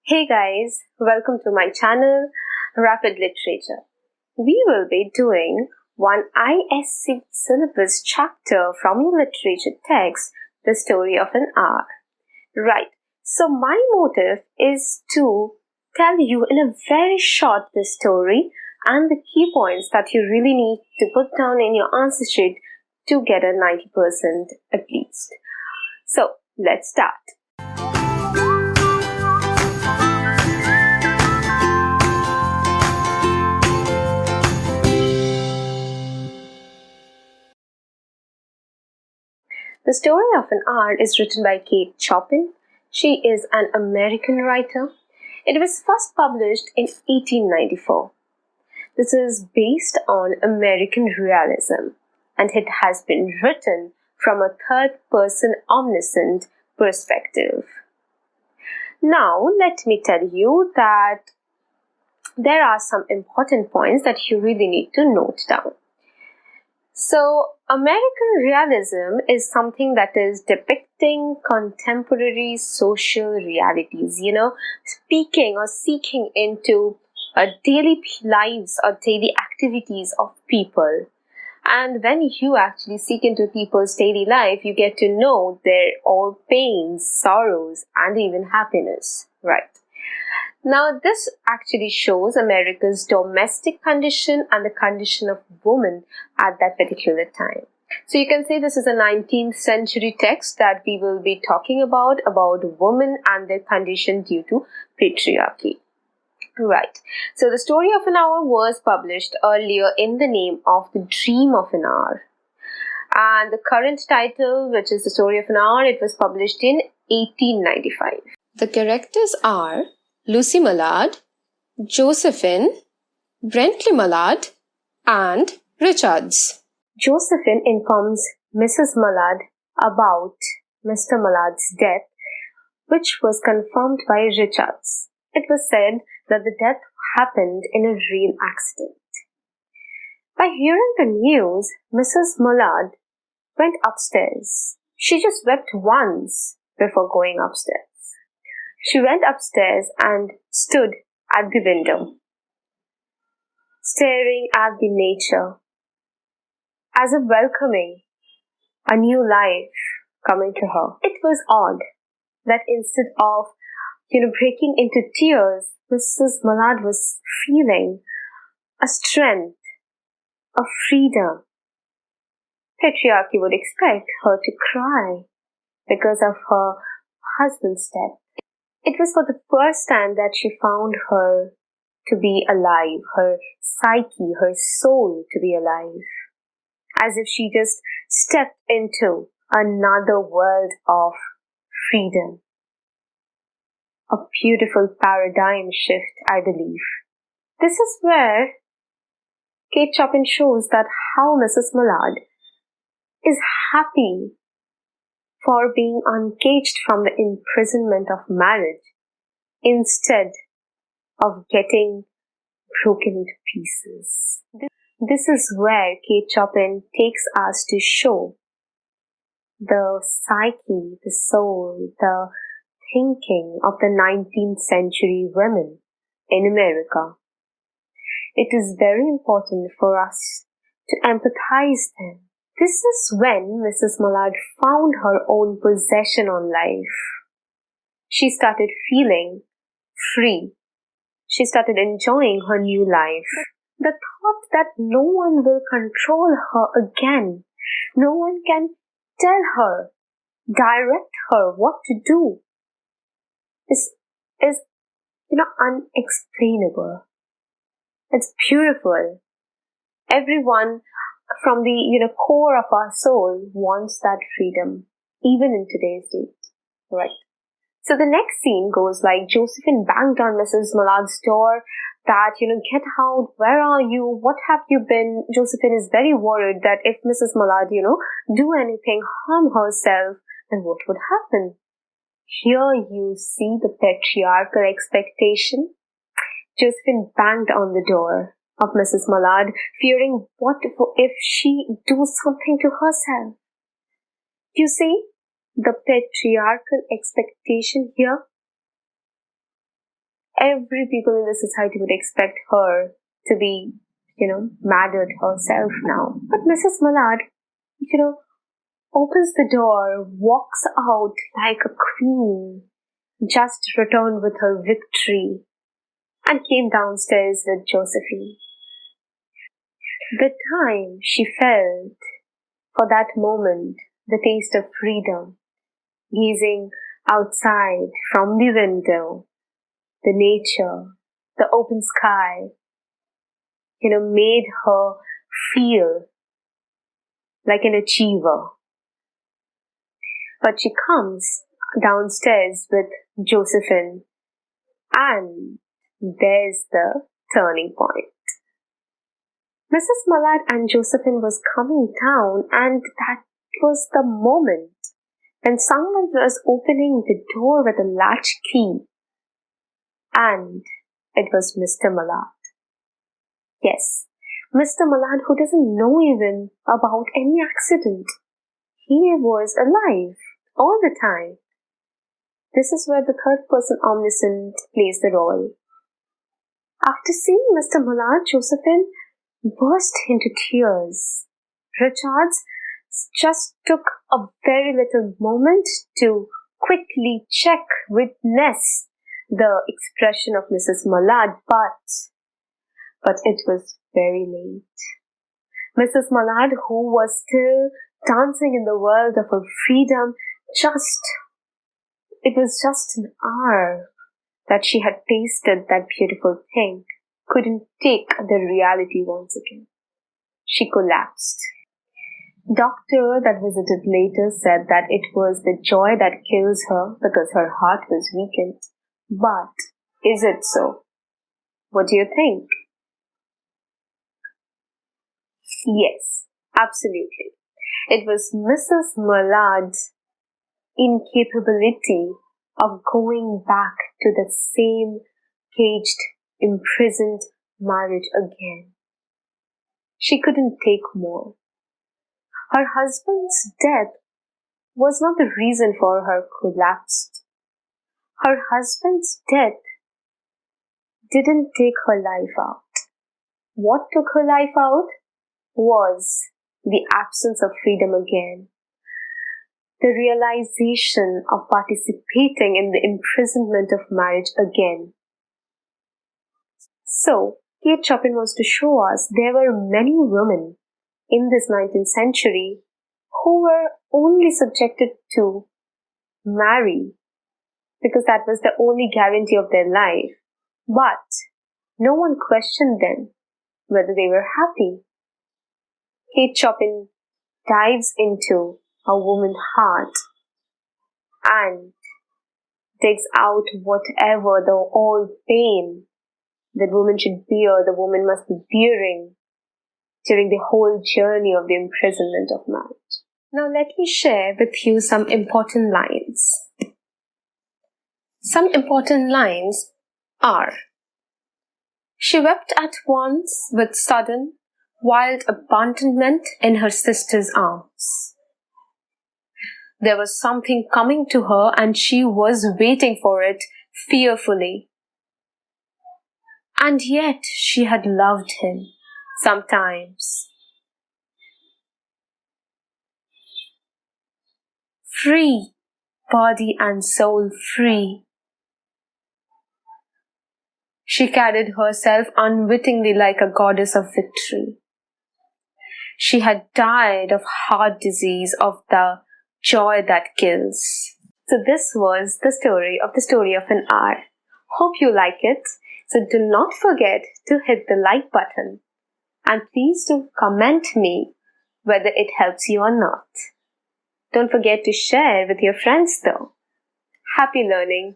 Hey guys, welcome to my channel, Rapid Literature. We will be doing one ISC syllabus chapter from your literature text, The Story of an Hour. Right, so my motive is to tell you in a very short this story and the key points that you really need to put down in your answer sheet to get a 90% at least. So, let's start. The Story of an Hour is written by Kate Chopin. She is an American writer. It was first published in 1894. This is based on American realism, and it has been written from a third-person omniscient perspective. Now, let me tell you that there are some important points that you really need to note down. So, American realism is something that is depicting contemporary social realities, speaking or seeking into daily lives or daily activities of people. And when you actually seek into people's daily life, you get to know their all pains, sorrows, and even happiness, right? Now, this actually shows America's domestic condition and the condition of women at that particular time. So you can say this is a 19th century text that we will be talking about women and their condition due to patriarchy. Right. So the Story of an Hour was published earlier in the name of The Dream of an Hour. And the current title, which is The Story of an Hour, it was published in 1895. The characters are Lucy Mallard, Josephine, Brentley Mallard, and Richards. Josephine informs Mrs. Mallard about Mr. Mallard's death, which was confirmed by Richards. It was said that the death happened in a real accident. By hearing the news, Mrs. Mallard went upstairs. She just wept once before going upstairs. She went upstairs and stood at the window, staring at the nature, as if welcoming a new life coming to her. It was odd that instead of, breaking into tears, Mrs. Mallard was feeling a strength, a freedom. Patriarchy would expect her to cry because of her husband's death. It was for the first time that she found her to be alive, her psyche, her soul to be alive, as if she just stepped into another world of freedom. A beautiful paradigm shift, I believe. This is where Kate Chopin shows that how Mrs. Mallard is happy for being uncaged from the imprisonment of marriage instead of getting broken into pieces. This is where Kate Chopin takes us to show the psyche, the soul, the thinking of the 19th century women in America. It is very important for us to empathize them. This is when Mrs. Mallard found her own possession on life. She started feeling free. She started enjoying her new life. The thought that no one will control her again, no one can tell her, direct her what to do, is unexplainable. It's beautiful. Everyone from the core of our soul wants that freedom, even in today's date, right? So the next scene goes like Josephine banged on Mrs. Mallard's door that, get out, where are you, what have you been? Josephine is very worried that if Mrs. Mallard, do anything, harm herself, then what would happen? Here you see the patriarchal expectation. Josephine banged on the door of Mrs. Mallard, fearing what if she do something to herself. You see the patriarchal expectation here? every people in the society would expect her to be, murdered herself now. But Mrs. Mallard, opens the door, walks out like a queen, just returned with her victory, and came downstairs with Josephine. The time she felt for that moment, the taste of freedom, gazing outside from the window, the nature, the open sky, made her feel like an achiever. But she comes downstairs with Josephine, and there's the turning point. Mrs. Mallard and Josephine was coming down, and that was the moment when someone was opening the door with a latch key. And it was Mr. Mallard. Yes, Mr. Mallard, who doesn't know even about any accident. He was alive all the time. This is where the third person omniscient plays the role. After seeing Mr. Mallard, Josephine burst into tears. Richards just took a very little moment to quickly check, witness the expression of Mrs. Mallard, but it was very late. Mrs. Mallard, who was still dancing in the world of her freedom, it was just an hour that she had tasted that beautiful thing, couldn't take the reality once again. She collapsed. Doctor that visited later said that it was the joy that kills her because her heart was weakened. But is it so? What do you think? Yes, absolutely. It was Mrs. Mallard's incapability of going back to the same caged, imprisoned marriage again. She couldn't take more. Her husband's death was not the reason for her collapse. Her husband's death didn't take her life out. What took her life out was the absence of freedom again. The realization of participating in the imprisonment of marriage again. So, Kate Chopin wants to show us there were many women in this 19th century who were only subjected to marry because that was the only guarantee of their life. But no one questioned them whether they were happy. Kate Chopin dives into a woman's heart and digs out whatever the old pain that woman should bear, the woman must be bearing during the whole journey of the imprisonment of marriage. Now let me share with you some important lines. Some important lines are: she wept at once with sudden, wild abandonment in her sister's arms. There was something coming to her and she was waiting for it fearfully. And yet she had loved him sometimes. Free, body and soul free. She carried herself unwittingly like a goddess of victory. She had died of heart disease, of the joy that kills. So this was the story of an hour. Hope you like it. So do not forget to hit the like button. And please do comment me whether it helps you or not. Don't forget to share with your friends though. Happy learning.